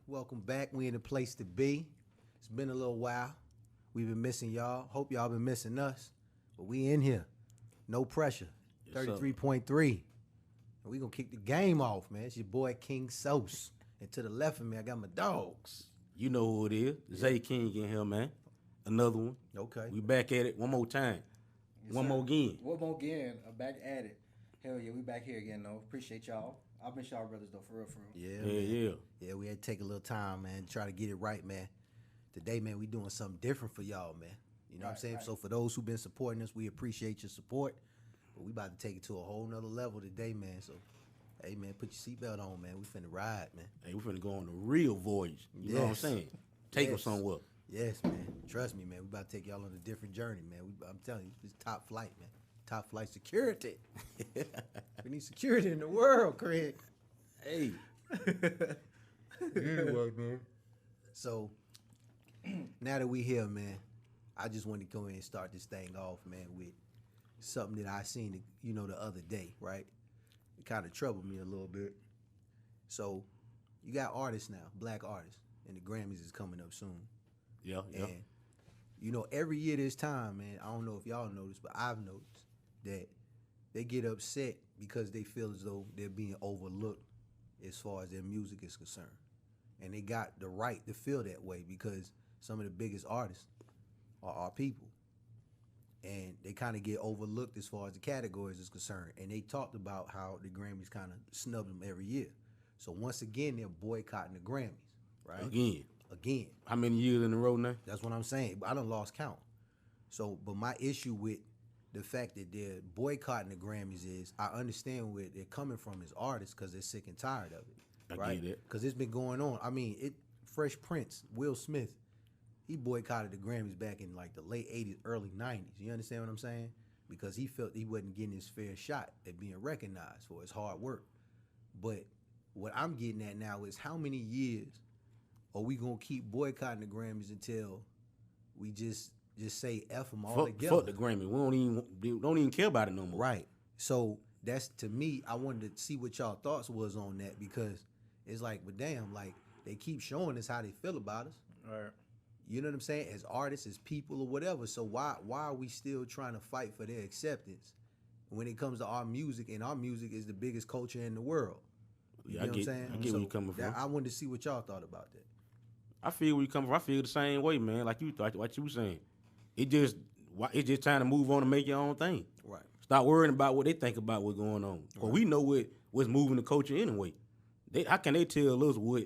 Welcome back. We in the place to be. It's been a little while. We've been missing y'all. Hope y'all been missing us. But we in here. No pressure. 33.3. And we gonna kick the game off, man. It's your boy King Sose. And to the left of me, I got my dogs. You know who it is. Zay King in here, man. Another one. Okay. We back at it one more time. One more again. One more again. Back at it. Hell yeah, we back here again, though. Appreciate y'all. I'll miss y'all brothers, though, for real, for real. Yeah. Yeah, we had to take a little time, man, to try to get it right, man. Today, man, we doing something different for y'all, man. You know what I'm saying? Right. So for those who've been supporting us, we appreciate your support. But we about to take it to a whole nother level today, man. So, hey, man, put your seatbelt on, man. We finna ride, man. Hey, we finna go on a real voyage. You know what I'm saying? Take them somewhere. Yes, man. Trust me, man. We about to take y'all on a different journey, man. I'm telling you, it's top flight, man. Top flight security. We need security in the world, Craig. Hey. Anyway, man. So, now that we here, man, I just want to go in and start this thing off, man, with something that I seen, the other day, right? It kind of troubled me a little bit. So, you got artists now, black artists, and the Grammys is coming up soon. Yeah. And, every year this time, man, I don't know if y'all noticed, but I've noticed that they get upset because they feel as though they're being overlooked as far as their music is concerned. And they got the right to feel that way because some of the biggest artists are our people. And they kind of get overlooked as far as the categories is concerned. And they talked about how the Grammys kind of snub them every year. So once again, they're boycotting the Grammys, right? Again. How many years in a row now? That's what I'm saying. I done lost count. So, but my issue with the fact that they're boycotting the Grammys is I understand where they're coming from as artists because they're sick and tired of it. I get it. Because it's been going on. I mean, Fresh Prince, Will Smith, he boycotted the Grammys back in like the late 80s, early 90s. You understand what I'm saying? Because he felt he wasn't getting his fair shot at being recognized for his hard work. But what I'm getting at now is how many years are we going to keep boycotting the Grammys until we just say F them all together? Fuck the Grammy. We don't even care about it no more. Right. So that's, to me, I wanted to see what y'all thoughts was on that because it's like, but damn, like they keep showing us how they feel about us. All right. You know what I'm saying? As artists, as people or whatever. So why are we still trying to fight for their acceptance when it comes to our music, and our music is the biggest culture in the world? You know what I'm saying? I get where you're coming from. I wanted to see what y'all thought about that. I feel where you coming from. I feel the same way, man. Like what you were saying. It's just time to move on and make your own thing. Right. Stop worrying about what they think about what's going on. Because we know what's moving the culture anyway. How can they tell us what's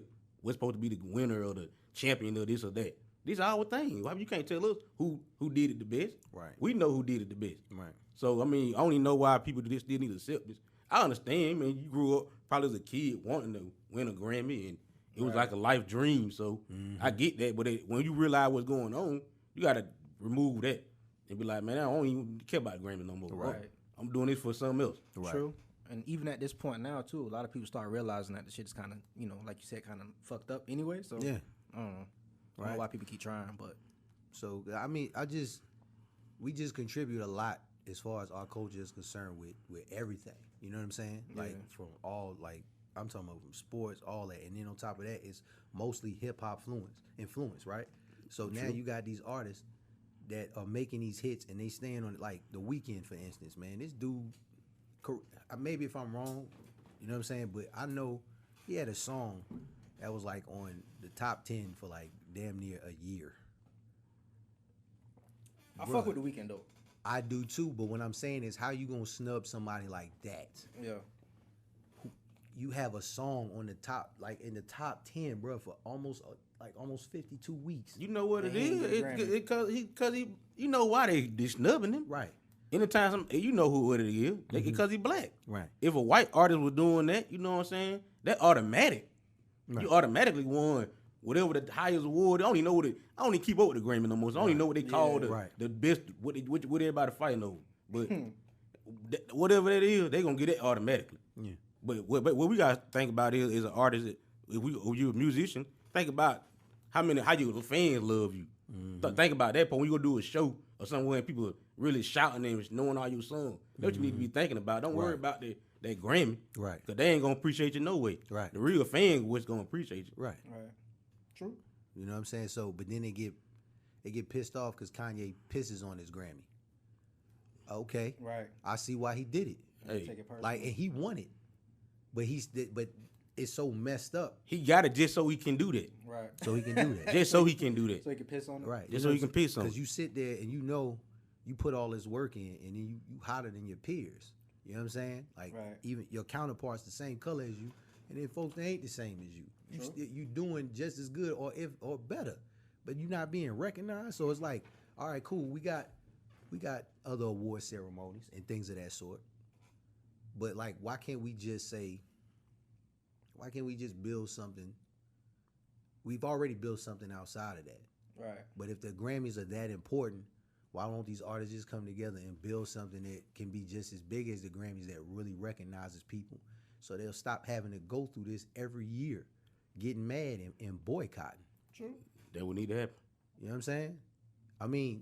supposed to be the winner or the champion or this or that? These are our things. Why you can't tell us who did it the best? Right. We know who did it the best. Right. So I mean, I only know why people still need to accept this. I understand, man. You grew up probably as a kid wanting to win a Grammy, and it was like a life dream. So I get that, but when you realize what's going on, you gotta remove that and be like, man, I don't even care about Grammy no more. Right. I'm doing this for something else. Right. True. And even at this point now, too, a lot of people start realizing that the shit is kind of, like you said, kind of fucked up anyway. So, Yeah. I don't know. I don't know why people keep trying, but. So, I mean, we just contribute a lot as far as our culture is concerned with everything. You know what I'm saying? Yeah. Like, from all, like, I'm talking about from sports, all that. And then on top of that, it's mostly hip-hop influence, right? So now you got these artists that are making these hits and they stand on it, like The Weeknd, for instance, man. This dude, maybe if I'm wrong, you know what I'm saying? But I know he had a song that was like on the top 10 for like damn near a year. I fuck with The Weeknd, though. I do too, but what I'm saying is how you gonna snub somebody like that? Yeah. You have a song on the top, like in the top 10, bro, for almost 52 weeks. You know what it is? Because he, you know why they snubbing him. Right. Anytime you know what it is, because he black. Right. If a white artist was doing that, you know what I'm saying? That automatic. Right. You automatically won whatever the highest award. I don't even know I don't even keep up with the Grammy no more. So I don't even know what they call the best, what everybody fighting over. But whatever that is, they gonna get it automatically. Yeah. But what we gotta think about is an artist. If you're a musician, think about how your fans love you. Think about that. But when you go do a show or somewhere and people really shouting and knowing all your songs, that's what you need to be thinking about. Don't worry about that Grammy, right? Because they ain't gonna appreciate you no way. Right. The real fan was gonna appreciate you. Right. True. You know what I'm saying? So, but then they get pissed off because Kanye pisses on his Grammy. Okay, right. I see why he did it. Hey, like, and he won it, but it's so messed up. he got it just so he can do that. Right. So he can do that. Just so he can do that. So he can piss on it. Right. Just so he can piss on it. Because you sit there and you know you put all this work in, and then you hotter than your peers. You know what I'm saying? Like, even your counterparts the same color as you, and then folks, they ain't the same as you. You doing just as good or better, but you're not being recognized. So it's like, all right, cool. We got other award ceremonies and things of that sort. But like, why can't we just build something? We've already built something outside of that. Right. But if the Grammys are that important, why don't these artists just come together and build something that can be just as big as the Grammys, that really recognizes people? So they'll stop having to go through this every year, getting mad and boycotting. True. That would need to happen. You know what I'm saying? I mean,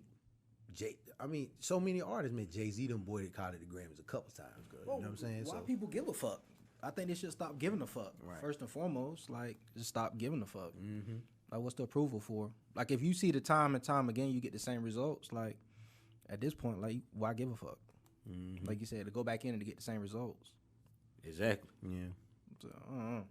so many artists, man. Jay-Z done boycotted the Grammys a couple times, girl. Well, you know what I'm saying? Why people give a fuck? I think they should stop giving a fuck. Right. First and foremost, like, just stop giving a fuck. Mm-hmm. Like, what's the approval for? Like, if you see the time and time again, you get the same results. Like, at this point, like, why give a fuck? Mm-hmm. Like you said, to go back in and to get the same results. Exactly. Yeah.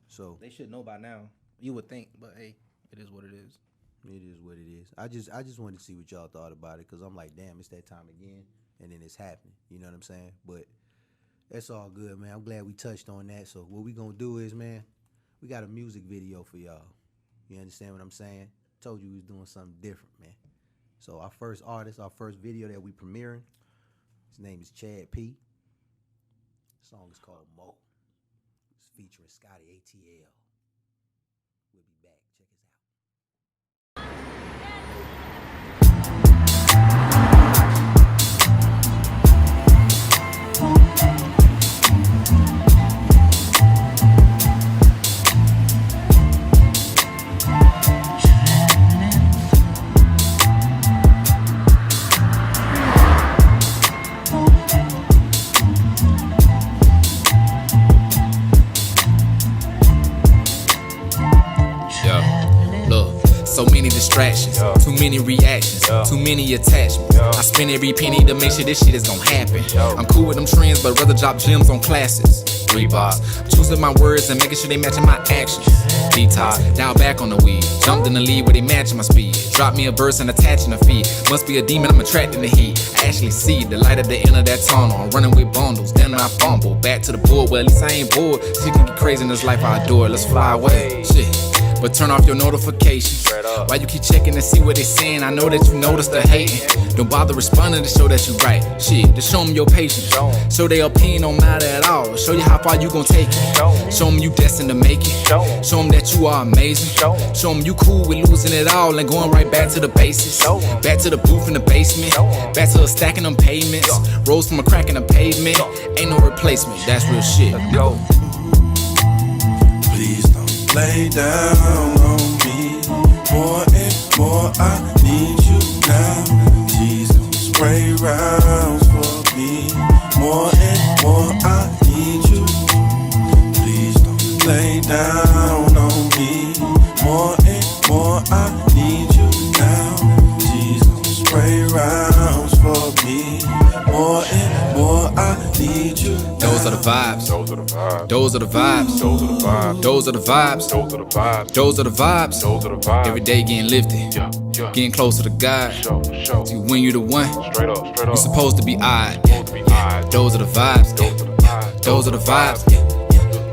So they should know by now. You would think, but hey, it is what it is. It is what it is. I just wanted to see what y'all thought about it, because I'm like, damn, it's that time again, and then it's happening. You know what I'm saying? But that's all good, man. I'm glad we touched on that. So what we gonna do is, man, we got a music video for y'all. You understand what I'm saying? Told you we was doing something different, man. So our first artist, our first video that we premiering, his name is Chad P. The song is called Mo. It's featuring Scotty ATL. We'll be back. Check us out. So many distractions, too many reactions, too many attachments. I spend every penny to make sure this shit is gon' happen. I'm cool with them trends, but rather drop gems on classes. Reeboks, choosing my words and making sure they matching my actions. Detox, dial back on the weed. Jumped in the lead where they matching my speed. Drop me a verse and attaching a feed. Must be a demon, I'm attracting the heat. I actually see the light at the end of that tunnel. I'm running with bundles, then I fumble. Back to the board, well at least I ain't bored. Shit can get crazy in this life I adore. Let's fly away, shit. But turn off your notifications. Why you keep checking to see what they saying? I know that you noticed the hating. Don't bother responding to show that you right. Shit, just show them your patience. Show their opinion don't matter at all. Show you how far you gon' take it. Show them you destined to make it. Show them that you are amazing. Show them you cool with losing it all and going right back to the basics. Back to the booth in the basement. Back to stacking them pavements. Rose from a crack in the pavement. Ain't no replacement, that's real shit. Let's go. Please don't lay down on me. More and more, I need you now. Jesus, spray rounds for me. More and more, I need you. Please don't lay down on me. More and more, I need you now. Jesus, spray rounds for me. More and more, I need you now. Those are the vibes. Those are the vibes. Those are the vibes. Those are the vibes. Those are the vibes. Those are the vibes. Those are the vibes. Those are the vibes. Every day getting lifted. Getting closer to God. See, when you the one, Straight up, straight you up. supposed to be odd. Eyes. Those are the vibes. Those are the vibes.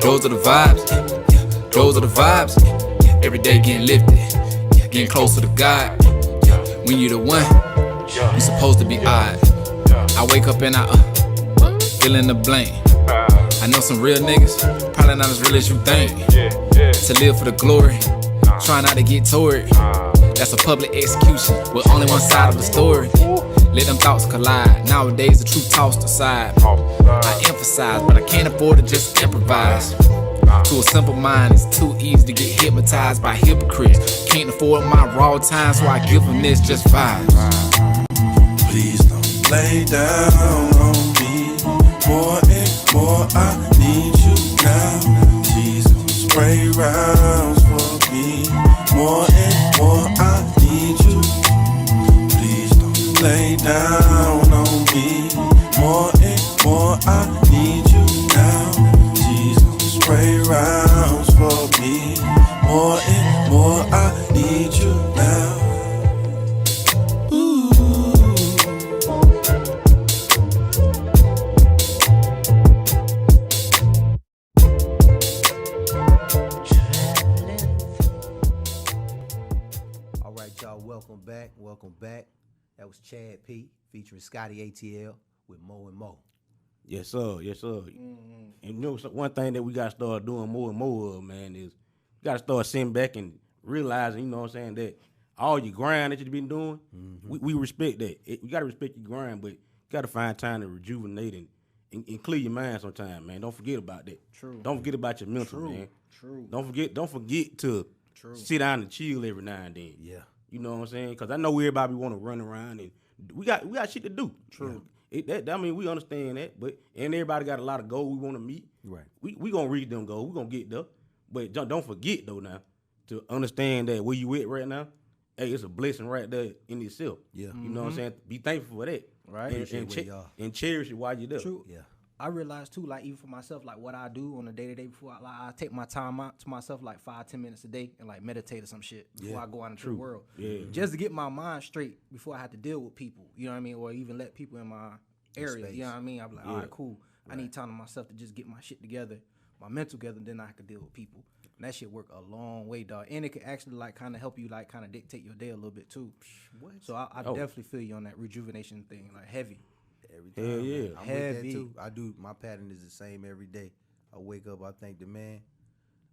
Those are the vibes. Those are the vibes. Every day getting lifted. Getting closer to God. When you the one, you supposed to be odd. I wake up and I fill in the blank. I know some real niggas, probably not as real as you think. To live for the glory, try not to get toward it. That's a public execution with only one side of the story. Let them thoughts collide. Nowadays the truth tossed aside. I emphasize, but I can't afford to just improvise. To a simple mind, it's too easy to get hypnotized by hypocrites. Can't afford my raw time, so I give them this just vibes. Please don't lay down on me. More and more, I need you now. Jesus, spray rounds for me. lay down on me. More and more I need you now. Jesus, spray rounds for me. More and more I need you now. Ooh. All right, y'all, welcome back. That was Chad P featuring Scotty ATL with Mo and Mo. Yes, sir. And you know, one thing that we got to start doing more and more of, man, is you got to start sitting back and realizing, you know what I'm saying, that all your grind that you've been doing, we respect that. You got to respect your grind, but you got to find time to rejuvenate and clear your mind sometime, man. Don't forget about that. True. Don't forget about your mental, man. True. Don't forget to sit down and chill every now and then. Yeah. You know what I'm saying? Because I know everybody want to run around and we got shit to do. True. I mean, we understand that, but everybody got a lot of goals we want to meet. Right. We gonna reach them goals. We gonna get there, but don't forget though now to understand that where you at right now. Hey, it's a blessing right there in itself. Yeah. You know what I'm saying? Be thankful for that. Right. And cherish it while you're there. True. Yeah. I realized too, like even for myself, like what I do on a day-to-day before I take my time out to myself like 5-10 minutes a day and like meditate or some shit before I go out into the world. Yeah. Just to get my mind straight before I have to deal with people. You know what I mean? Or even let people in my area. You know what I mean? I'm like, all right, cool. I need time to myself to just get my shit together, my mental together, and then I can deal with people. And that shit work a long way, dog. And it can actually like kind of help you like kind of dictate your day a little bit too. What? So I definitely feel you on that rejuvenation thing, like heavy. Every time. Hell yeah. I'm with that too. I do. My pattern is the same every day. I wake up, I thank the man,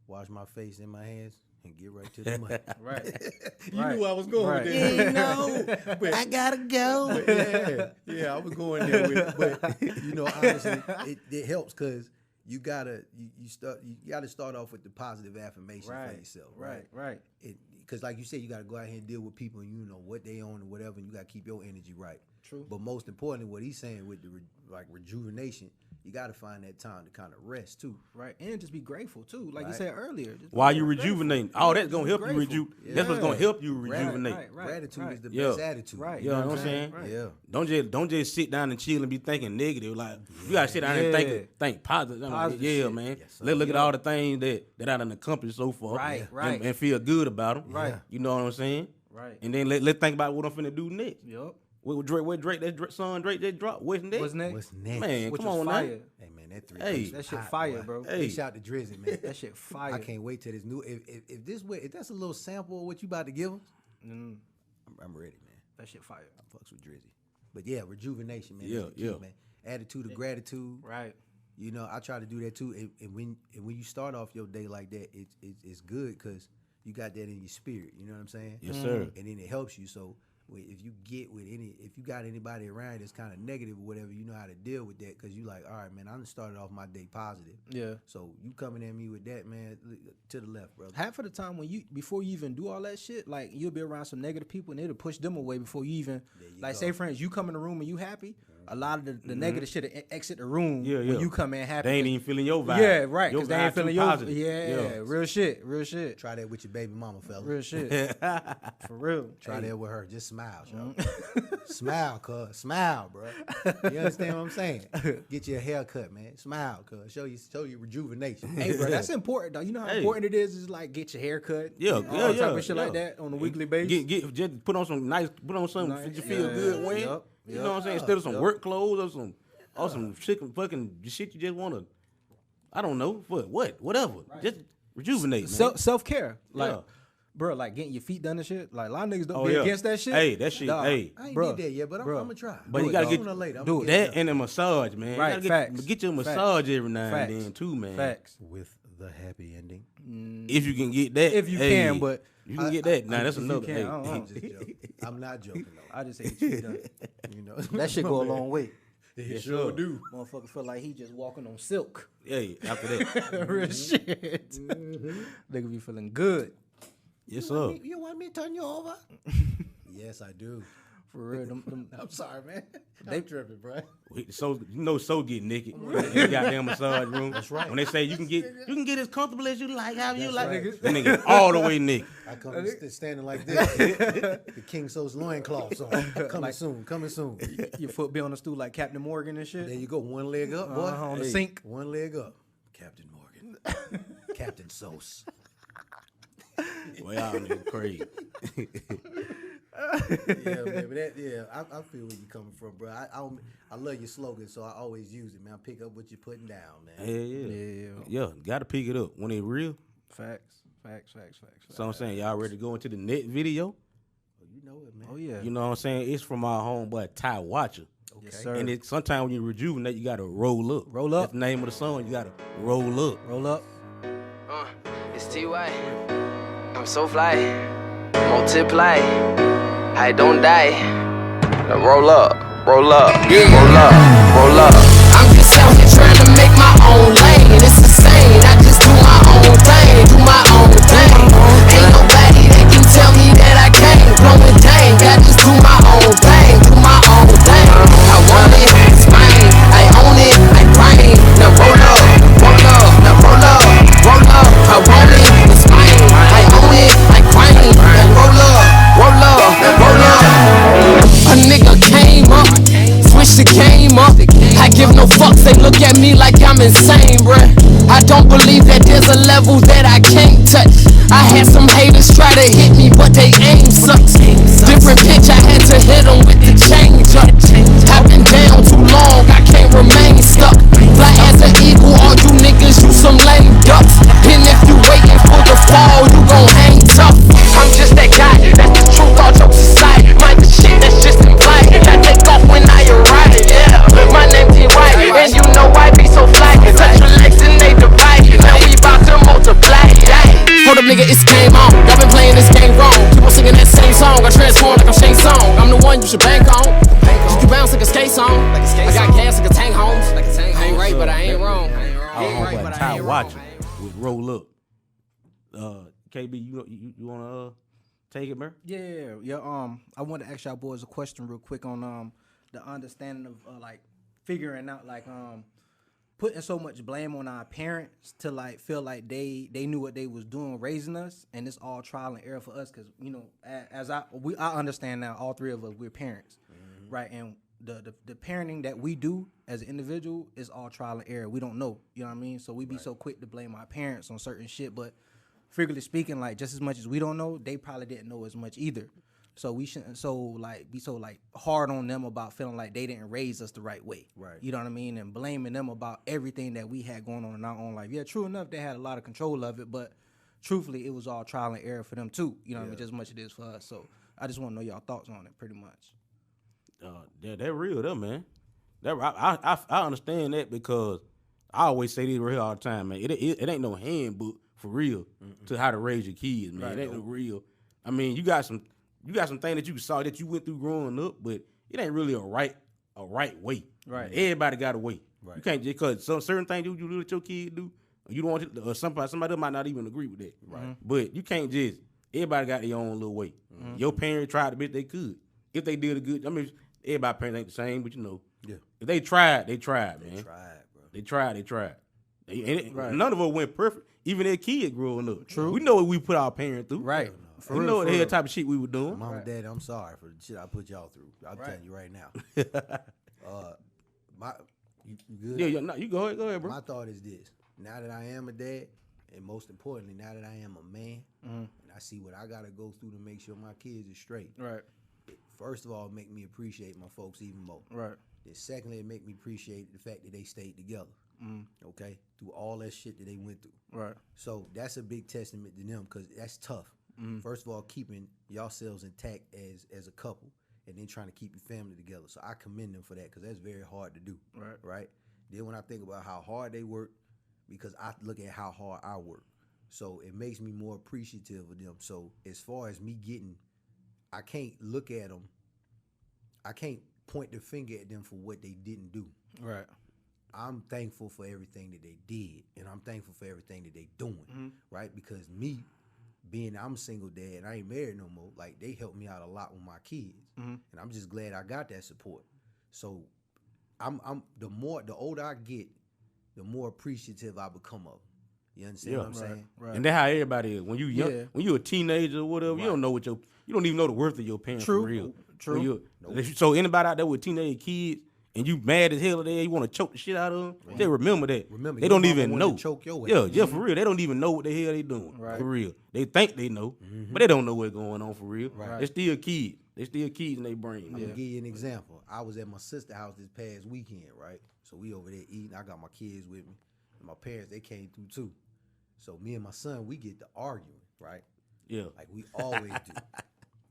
wash my face in my hands, and get right to the money. Right. You knew I was going with that. Yeah, you know, but I gotta go. Yeah, I was going there with it. But you know, honestly, it helps because you gotta start off with the positive affirmation for yourself. Right. Because like you said, you gotta go out here and deal with people, and you know what they own or whatever, and you gotta keep your energy right. True. But most importantly, what he's saying with the rejuvenation, you got to find that time to kind of rest too. Right, and just be grateful too, like you said earlier. While you rejuvenating, all that's gonna help you That's what's gonna help you rejuvenate. Right. Gratitude is the best attitude. Right. You know what I'm saying? Right. Yeah. Don't just sit down and chill and be thinking negative. Like you gotta sit down and think positive. Positive yeah, shit. man. Yes, Let's look at all the things that I done accomplished so far. Right. And feel good about them. Right. You know what I'm saying? Right. And then let's think about what I'm finna do next. Yup. What Drake that son Drake just dropped? What's next? What's next? What's next? Man, Which come was on fire. now. Hey man, that three. Hey. That shit hot, fire, boy. bro. Hey. Big shout to Drizzy, man. That shit fire. I can't wait till this new. If that's a little sample of what you about to give us, I'm ready, man. That shit fire. I fucks with Drizzy. But yeah, rejuvenation, man. Yeah, that's the key, yeah. man. Attitude of gratitude. Right. You know, I try to do that too. And when you start off your day like that, it's good because you got that in your spirit. You know what I'm saying? Yes, sir. And then it helps you. So if you got anybody around that's kind of negative or whatever, you know how to deal with that because you like, all right, man, I done started off my day positive. Yeah. So you coming at me with that, man, to the left, brother. Half of the time before you even do all that shit, like you'll be around some negative people and it'll push them away before you even, like say for instance, you come in the room and you happy, a lot of the negative shit exit the room when you come in happy. They ain't even feeling your vibe. Yeah, right. Your Because they ain't vibe feeling too your positive. Yeah, real shit. Try that with your baby mama, fella. Real shit. For real. Try that with her. Just smile, yo. Smile, cuz. Smile, bro. You understand what I'm saying? Get your haircut, man. Smile, cuz. Show you rejuvenation. Hey, bro, that's important, though. You know how important it is like get your hair cut. Yeah, all type of shit like that on a weekly basis. Just put on something that you feel good when. Yep. You know what I'm saying? Instead of some work clothes or some fucking shit you just want to, I don't know, whatever. Just rejuvenate, man. Self-care. Like, Yeah. bro, like getting your feet done and shit. Like, a lot of niggas don't Oh, be yeah. against that shit. Hey, that shit, Dog. hey. I ain't Bruh, did that yet, but I'm bruh. gonna try. But Do you it, gotta dog. get Sooner or later, I'm do gonna it. get that and a massage, man. Right, You gotta facts. get you a Facts. massage every now Facts. and then too, man. Facts. with the happy ending. If you can get that, If you can, but you can get that. Now that's if you another. can, Hey, I don't know. I'm just joking. I'm not joking though. I just say get your feet done. You know That shit go a long way. It sure do. Motherfucker feel like he just walking on silk. hey, after that, Real shit. Nigga be feeling good. yes sir. You want me to turn you over? Yes, I do. For real, them I'm sorry, man. They tripping, bro. So so get naked in the goddamn massage room. That's right. When they say you can get as comfortable as you like, how you like, right. that nigga all the way naked. I come standing like this. The King Sose loincloths on. Coming soon. your foot be on the stool like Captain Morgan and shit. There you go. One leg up, boy. On the sink. One leg up. Captain Morgan. Captain Sose. Well, y'all nigga crazy. Yeah, man. But I feel where you coming from, bro. I love your slogan, so I always use it, man. I pick up what you're putting down, man. Yeah. Gotta pick it up when it real. Facts. So I'm saying, y'all ready to go into the net video? Oh, you know it, man. Oh yeah. You know what I'm saying? It's from our homeboy Ty Watcher. Okay. Yes, sir. And sometimes when you rejuvenate, you gotta roll up. Roll up. That's the name of the song. You gotta roll up. Roll up. It's TY. I'm so fly. Multiply. I don't die. Now roll up. Roll up. Yeah. Roll up. Roll up. I'm just out here trying to make my own lane. It's insane. I just do my own thing. Do my own thing. Ain't nobody that can tell me that I can't. Blowing dang. I just do my own thing. Do my own thing. I want it. It's mine. I own it. I grind. Now roll up. Roll up. Now roll up. Roll up. I want it. It's mine. I own it. I grind. Now roll up. Roll up. Now roll up. A nigga came up. Switch the game up. I give no fucks. They look at me like I'm insane, bruh. I don't believe that there's a level that I can't touch. I had some haters try to hit me, but they aim sucks. Different pitch, I had to hit them with the change up. I've been down too long, I can't remain stuck. Fly as an eagle, all you niggas, you some lame ducks. And if you waiting for the fall, you gon' hang tough. I'm just that guy, that's the truth, all jokes aside. Mind the shit that's just implied. I take off when I arrive, yeah. My name T.Y. and you know I be so fly. Touch your legs and they divide. Now we bout to multiply. Hold up, nigga, it's game on. Y'all been playing this game wrong. People singing that same song. I transform like I'm Shane Song. I'm the one you should bank on. You bounce like a skate song. I got gas like a tank homes. I ain't right, but I ain't wrong. Our homeboy Ty Watcher with roll up. KB, you wanna take it, bro? Yeah. I want to ask y'all boys a question real quick on the understanding of like figuring out like putting so much blame on our parents to like feel like they knew what they was doing raising us, and it's all trial and error for us because you know I understand now, all three of us, we're parents, right? And the parenting that we do as an individual is all trial and error. We don't know, you know what I mean? So we be so quick to blame our parents on certain shit, but figuratively speaking, like just as much as we don't know, they probably didn't know as much either. So we shouldn't be so hard on them about feeling like they didn't raise us the right way. Right. You know what I mean? And blaming them about everything that we had going on in our own life. Yeah, true enough, they had a lot of control of it, but truthfully, it was all trial and error for them too. You know what I mean? Just as much as it is for us. So I just want to know y'all thoughts on it, pretty much. They're real, though, man. I understand that because I always say this real all the time, man. It ain't no handbook for real to how to raise your kids, man. It ain't no real. I mean, you got some things that you saw that you went through growing up, but it ain't really a right way. Right. Everybody got a way. Right. You can't just because some certain things you do that your kid do, you don't want it, or somebody might not even agree with that. Right. But you can't just. Everybody got their own little way. Your parents tried the best they could. If they did a good, I mean, everybody's parents ain't the same, but you know, if they tried, man. They tried, bro. They tried. None of us went perfect. Even their kids growing up. True. We know what we put our parents through. Right. We know what the hell type of shit we were doing. Mom and Dad, I'm sorry for the shit I put y'all through. I'm telling you right now. You good? Yeah, no, you go ahead, bro. My thought is this: now that I am a dad, and most importantly, now that I am a man, and I see what I gotta go through to make sure my kids are straight. Right. First of all, it make me appreciate my folks even more. Right. Then secondly, it make me appreciate the fact that they stayed together. Okay, through all that shit that they went through. Right. So that's a big testament to them because that's tough. First of all, keeping yourselves intact as a couple, and then trying to keep your family together. So I commend them for that because that's very hard to do. Right. Then when I think about how hard they work, because I look at how hard I work, so it makes me more appreciative of them. So as far as me getting, I can't look at them. I can't point the finger at them for what they didn't do. Right. I'm thankful for everything that they did, and I'm thankful for everything that they doing, right? Because me being I'm single dad and I ain't married no more, like they helped me out a lot with my kids, and I'm just glad I got that support. So I'm the older I get, the more appreciative I become of. You understand what I'm saying? Right. And that's how everybody is. When you young, when you a teenager or whatever, you don't know you don't even know the worth of your parents for real. True. So anybody out there with teenage kids and you mad as hell today, you want to choke the shit out of them, they remember that. They don't even know. Choke your yeah, for real. They don't even know what the hell they doing. Right. For real. They think they know, but they don't know what's going on for real. Right. They're still kids. They still kids in their brain. I'm gonna give you an example. I was at my sister's house this past weekend, right? So we over there eating. I got my kids with me. And my parents, they came through too. So me and my son, we get to arguing, right? Yeah. Like we always do.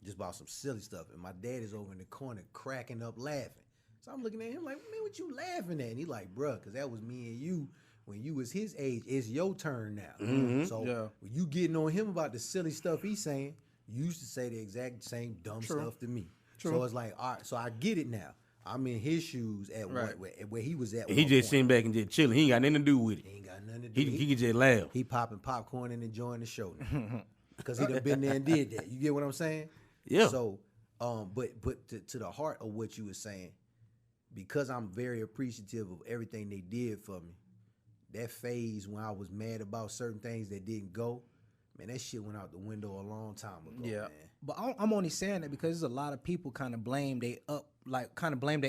Just about some silly stuff. And my dad is over in the corner cracking up laughing. So I'm looking at him like, man, what you laughing at? And he like, bruh, because that was me and you when you was his age. It's your turn now. So when you getting on him about the silly stuff he's saying, you used to say the exact same dumb stuff to me. So it's like, all right, so I get it now. I'm in his shoes at where he was at. He just sitting back and just chilling. He ain't got nothing to do with it. He ain't got nothing to do with it. He can just laugh. He popping popcorn and enjoying the show now. Because he done been there and did that. You get what I'm saying? Yeah. So, but to the heart of what you were saying, because I'm very appreciative of everything they did for me, that phase when I was mad about certain things that didn't go, man, that shit went out the window a long time ago, man. But I'm only saying that because there's a lot of people kind of blame their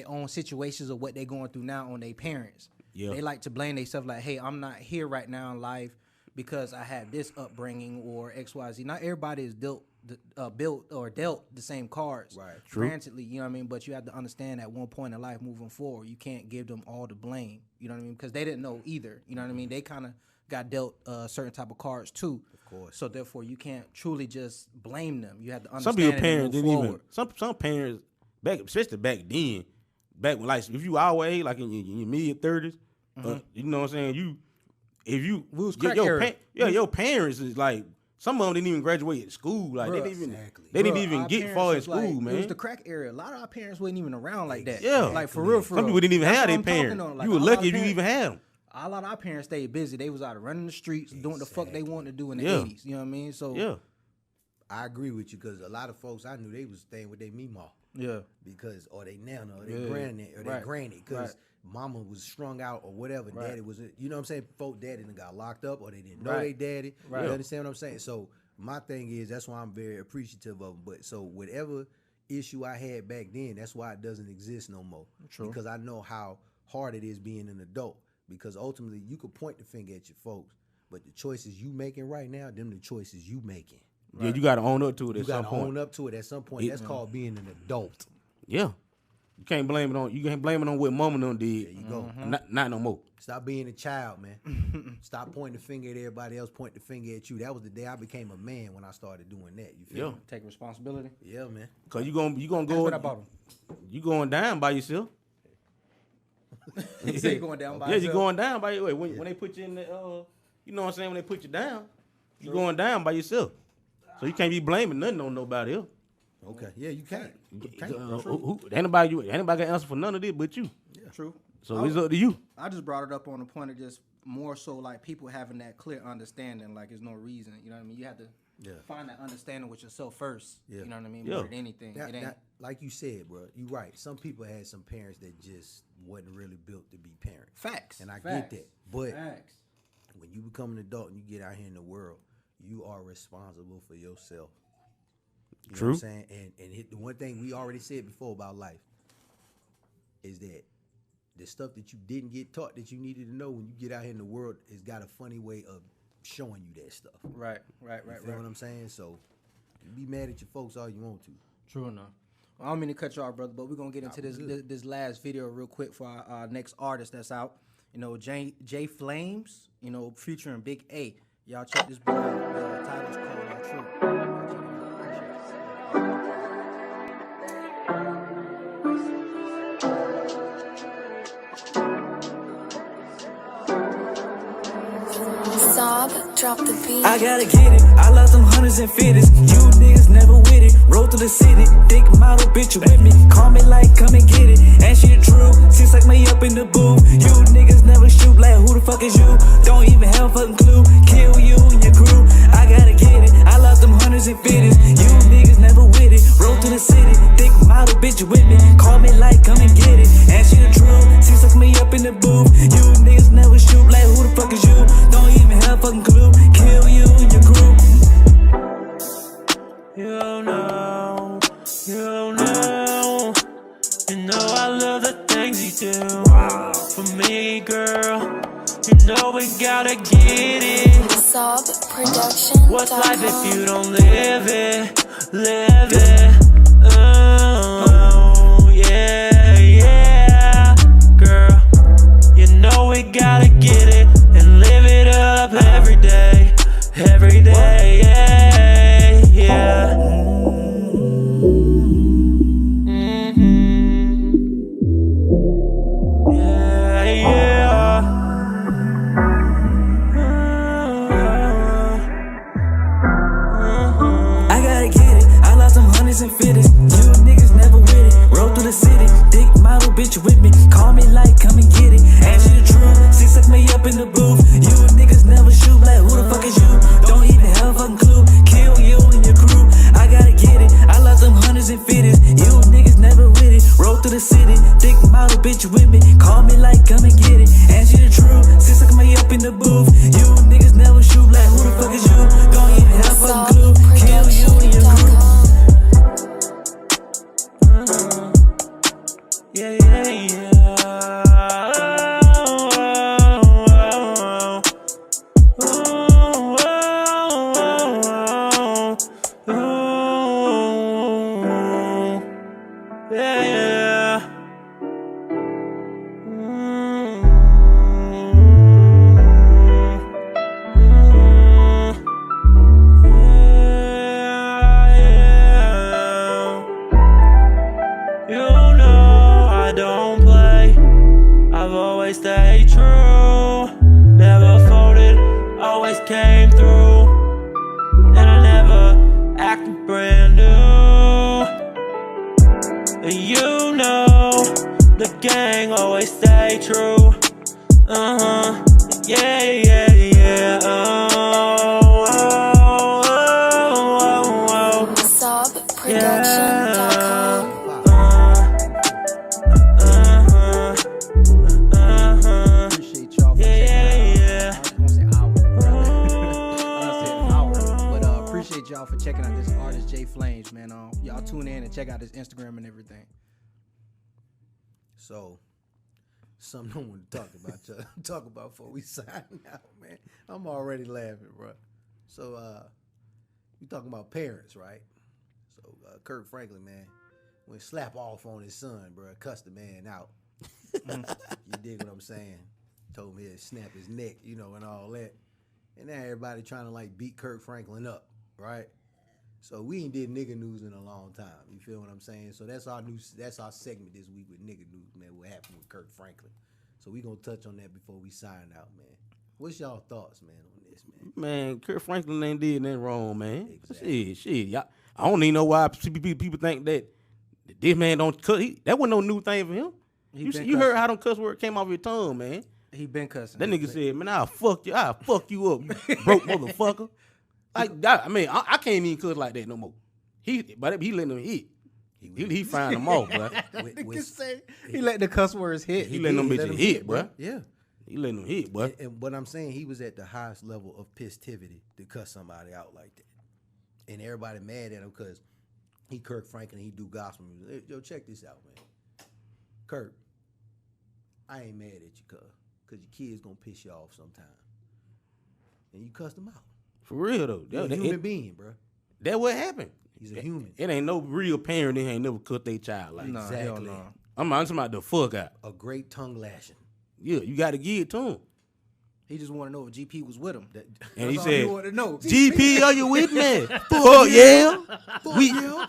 own situations of what they're going through now on their parents. Yeah. They like to blame themselves like, hey, I'm not here right now in life because I had this upbringing or XYZ. Not everybody is built or dealt the same cards. Right. Grantedly, you know what I mean? But you have to understand at one point in life moving forward, you can't give them all the blame. You know what I mean? Because they didn't know either. You know what I mean? They kind of got dealt certain type of cards too. Of course. So therefore, you can't truly just blame them. You have to understand. Some of your parents didn't even. Some parents especially back then, back when like if you our age, like in your mid 30s, you know what I'm saying? Your parents is like. Some of them didn't even graduate at school. Like they didn't even get far in school, man. It was the crack era. A lot of our parents wasn't even around like that. Yeah, like for real. Some people didn't even have their parents. Like, you were lucky if you even had them. A lot of our parents stayed busy. They was out running the streets, doing the fuck they wanted to do in the 80s. You know what I mean? So I agree with you because a lot of folks I knew they was staying with their meemaw. Yeah. Because or they nana or their granny or their granny because mama was strung out or whatever. Daddy was, you know what I'm saying? Folk daddy done got locked up or they didn't know they daddy. Right. You understand what I'm saying? So my thing is that's why I'm very appreciative of them. But so whatever issue I had back then, that's why it doesn't exist no more. True. Because I know how hard it is being an adult. Because ultimately you could point the finger at your folks, but the choices you making right now, them the choices you making. Right. Yeah, you got to own up to it at some point. You got to own up to it at some point. That's called being an adult. Yeah. You can't blame it on what mama done did. There you go. Not no more. Stop being a child, man. Stop pointing the finger at everybody else, point the finger at you. That was the day I became a man when I started doing that. You feel me? Take responsibility. Yeah, man. Cause you gonna go. You going down by yourself. You say you going down by yourself? Yeah, you going down by yourself. When they put you in the, you know what I'm saying? When they put you down, you going down by yourself. So you can't be blaming nothing on nobody else. Okay. Yeah, you can't. Ain't nobody got answer for none of this but you. Yeah. True. So it's up to you. I just brought it up on the point of just more so like people having that clear understanding. Like there's no reason. You know what I mean? You have to find that understanding with yourself first. Yeah. You know what I mean? More than anything. It ain't like you said, bro. You right. Some people had some parents that just wasn't really built to be parents. Facts. And I get that. But when you become an adult and you get out here in the world, you are responsible for yourself. You know what I'm saying? And the one thing we already said before about life is that the stuff that you didn't get taught that you needed to know when you get out here in the world has got a funny way of showing you that stuff. Right. You know what I'm saying? So you be mad at your folks all you want to. True enough. Well, I don't mean to cut you off, brother, but we're going to get into this last video real quick for our next artist that's out. You know, J Flamez, you know, featuring Big A. Y'all check this boy out. The title's called True. Drop the beat. I gotta get it. I lost them hundreds and fifties. You niggas never with it. Roll through the city. Thick model bitch with me. Call me like come and get it. And she the truth. Since like me up in the booth. You niggas never shoot. Like who the fuck is you? Don't even have a fucking clue. Kill you and your crew. I gotta get it. I lost them I love the things you do. For me, girl, you know we gotta get it. Suave production. What's life if you don't live it? Live it. Oh, yeah, yeah. Girl, you know we gotta get it and live it up every day. Every day, yeah, yeah. Yeah, yeah. I gotta get it. I lost some hundreds and fifties. You niggas never with it. Roll through the city. Dick model bitch with me. Call me like, come and get it. Ask you the truth. She suck me up in the booth. You niggas never shoot. Like, who the fuck is you? Don't even have a fucking clue. Kill you and your crew. I gotta get it. I lost some hundreds and fifties. You niggas never with it. Roll through the city. Dick model bitch with me. Call me like, come and get it. Ask you the truth. She suck me up in the booth. You niggas never shoot. Like, who the fuck is you? Don't even have a fucking clue. Kill you and your crew. Yeah, yeah, yeah. Yeah, yeah. You know I don't play. I've always stayed true. Never folded, always came through. And I never acted brand new. And you know the gang always stay true. Yeah, yeah, yeah. Oh, oh, oh, oh, oh. Suave production.com. Appreciate y'all for Appreciate y'all for checking out this artist J Flamez, man. Y'all tune in and check out his Instagram and everything. So, something I want to talk about before we sign out, man. I'm already laughing, bro. So, we talking about parents, right? So, Kirk Franklin, man, went slap off on his son, bro. Cussed the man out. You dig what I'm saying? Told him he'd snap his neck, you know, and all that. And now everybody trying to like beat Kirk Franklin up, right? So we ain't did nigga news in a long time. You feel what I'm saying? So that's our segment this week with nigga news, man. What happened with Kirk Franklin? So we gonna touch on that before we sign out, man. What's y'all thoughts, man, on this, man? Man, Kirk Franklin ain't did nothing wrong, man. Exactly. Shit. Y'all, I don't even know why people think that this man don't cuss. That wasn't no new thing for him. You heard how them cuss words came off your tongue, man. He been cussing. That nigga said, man, I'll fuck you up, you broke motherfucker. Like that, I mean, I can't even cuss like that no more. But he letting them hit. He firing them off, bro. He let the cuss words hit. He letting them bitches hit, bro. Yeah. He letting them hit, bro. And what I'm saying, he was at the highest level of pissivity to cuss somebody out like that. And everybody mad at him because he Kirk Franklin, he do gospel music. Yo, check this out, man. Kirk, I ain't mad at you, because your kids gonna piss you off sometime. And you cussed them out. For real, though. You're a human being, bro. That what happened. He's a human. It ain't no real parent that ain't never cut their child like that. Nah, exactly. No. I'm talking about the fuck out. A great tongue lashing. Yeah, you got to give it to him. He just want to know if GP was with him. And he all said, he wanted to know. GP, are you with me? Fuck yeah.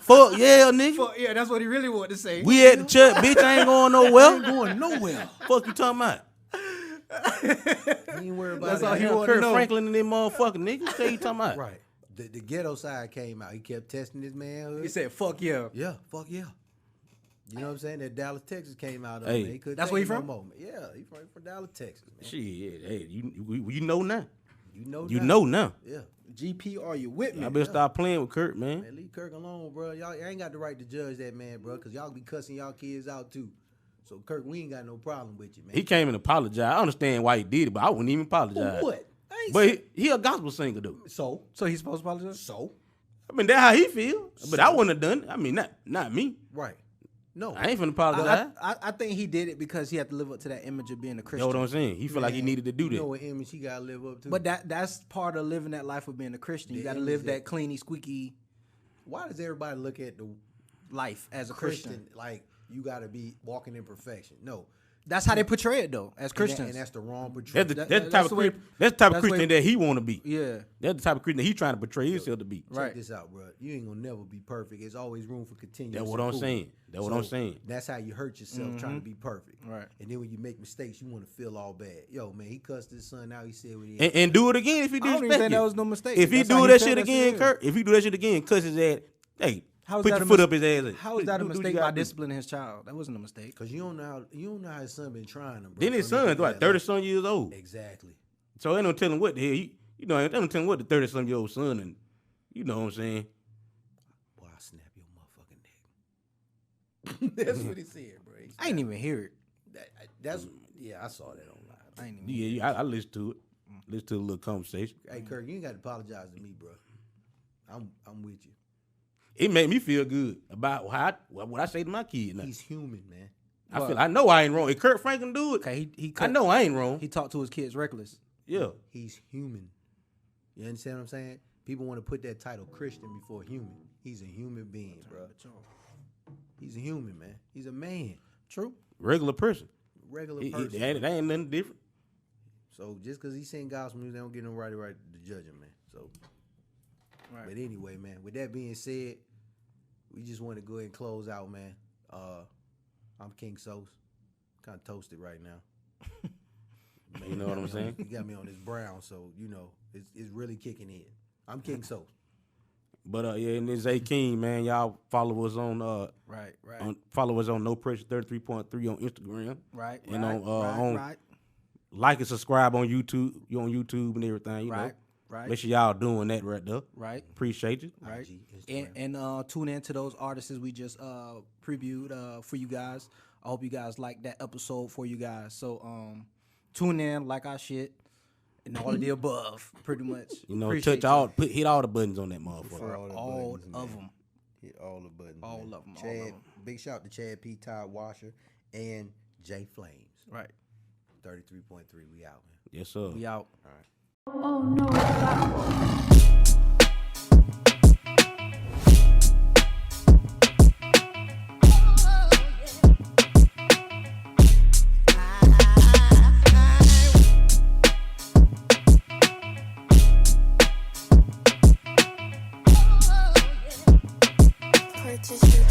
Fuck yeah, nigga. Yeah, that's what he really wanted to say. We at the church, bitch. I ain't going nowhere. I ain't going nowhere. Fuck you talking about? He ain't worried about That's that. all he Kirk wanted to know. Franklin and them motherfucking niggas. What you talking about? Right. The ghetto side came out. He kept testing his manhood. He said, fuck yeah. Yeah, fuck yeah. You know what I'm saying? That Dallas, Texas came out of Hey. him. He couldn't That's take where he it no from? more. Yeah, he from Dallas, Texas, man. Shit, hey, you know now. You know now. Yeah. GP, are you with me? I better stop playing with Kirk, man. Man, leave Kirk alone, bro. Y'all ain't got the right to judge that man, bro, because y'all be cussing y'all kids out, too. So, Kirk, we ain't got no problem with you, man. He came and apologized. I understand why he did it, but I wouldn't even apologize. For what? I ain't But he a gospel singer, though. So he's supposed to apologize? So? I mean, that's how he feel. But I wouldn't have done it. I mean, not me. Right. No, I ain't finna apologize. I think he did it because he had to live up to that image of being a Christian. That's what I'm saying. He feel like he needed to do that. You know what image he got to live up to? But that's part of living that life of being a Christian. You got to live that cleany, squeaky. Why does everybody look at the life as a Christian like you got to be walking in perfection? No. That's how they portray it though, as Christians. And that's the wrong portrayal. That's the type of Christian that he want to be. Yeah. That's the type of Christian that he trying to portray himself to be. Check this out, bro. You ain't gonna never be perfect. There's always room for continuous. That's what I'm saying. That's what I'm saying. That's how you hurt yourself trying to be perfect. Right. And then when you make mistakes, you want to feel all bad. Yo, man, he cussed his son out. He said what he and do it again if he I don't even think that was no mistake. If he do that shit again, Kurt, if he do that shit again, cuss his ass, hey, put your foot up his ass. How is that a mistake by disciplining his child? That wasn't a mistake. Because you don't know how his son been trying him, bro. Then his son's what, 30-some years old. Exactly. So ain't no telling what the hell. You know, ain't no telling what the 30-some-year-old son and you know what I'm saying. Boy, I'll snap your motherfucking neck. That's what he said, bro. I ain't even hear it. I saw that online. I ain't even I listened to it. Listen to a little conversation. Hey, Kirk, you ain't got to apologize to me, bro. I'm with you. It made me feel good about what I say to my kid. Now. He's human, man. I know I ain't wrong. If Kurt Franklin do it, okay, I know I ain't wrong. He talked to his kids reckless. Yeah. He's human. You understand what I'm saying? People want to put that title Christian before human. He's a human being, bro. He's a human, man. He's a man. True. Regular person. Regular person. That ain't nothing different. So just because he sing gospel music, they don't get no right to judge him, man. So, right. But anyway, man, with that being said, we just want to go ahead and close out, man. I'm King Sose. Kind of toasted right now. Man, you know what I'm saying? You got me on this brown, so, you know, it's really kicking in. I'm King Sose. But yeah, and it's A King, man. Y'all follow us on right. Follow us on No Pressure 33.3 on Instagram. Right. And on like and subscribe on YouTube. You on YouTube and everything, you know. Right. Make sure y'all doing that right there. Right. Appreciate you. Right. And tune in to those artists we just previewed for you guys. I hope you guys like that episode for you guys. So tune in, like our shit, and all of the above, pretty much. You know, hit all the buttons on that motherfucker. For all of them. Hit all the buttons. All of them. Chad, big shout out to Chad P. Todd Watcher and J Flamez. Right. 33.3. We out, man. Yes, sir. We out. All right. Oh no, purchase your